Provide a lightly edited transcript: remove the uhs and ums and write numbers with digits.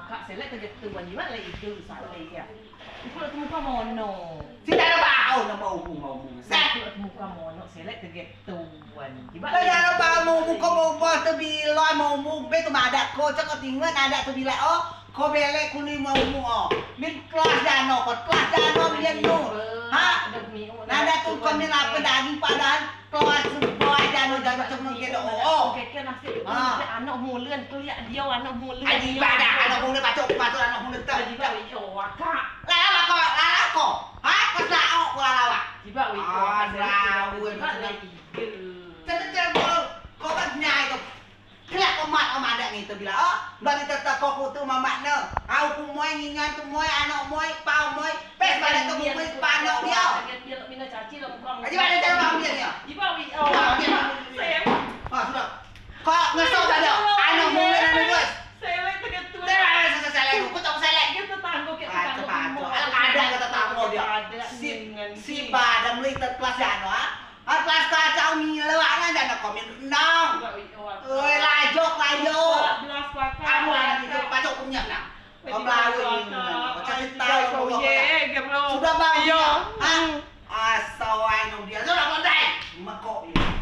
Kak selek kerja tuan juga lagi itu salah ya. Itu lah muka mono. Tidak ada bau nama mau. Itu lah muka mono selek kerja tuan. Tidak ada bau muka mau tu bila mau betul ada ko cakap tinggal ada tu bila ko belek kuning mau min kelas jano biar nu. Ha? Nada tu kami apa daging padan kelas boy jano cuma gitu. Keke nasi anak mulen keliak dia anak mulen. Aji pada anak mulen patut anak mulen tu. Jiba wiyo waka. Lala ko. Ha? Pasal ko lala. Jiba wiyo. Cepat kau kan nyai kau. Kelak kau mat ada gitu bila. Bagi tetap kau tu mamak ne. Aku moy ngingan tu moy anak moy pau moy. Pes pada tu moy panok dia. Dia tak mina caci lah muka. Aji pada cara paham dia dia. Jiba wiyo. Saya. Sudah. Kau ngesau tak ada. Anak moy anak moy. Selek tegak tu. Selek. Kau tak selek. Kita tangguh kita Ada tangguh. ada kata tamu dia. Si pada beli kelas jano kelas kacau ni lewat ada komen nang. Lajok. Belas pakai. Kamu ada itu pacok punya nak. Kamu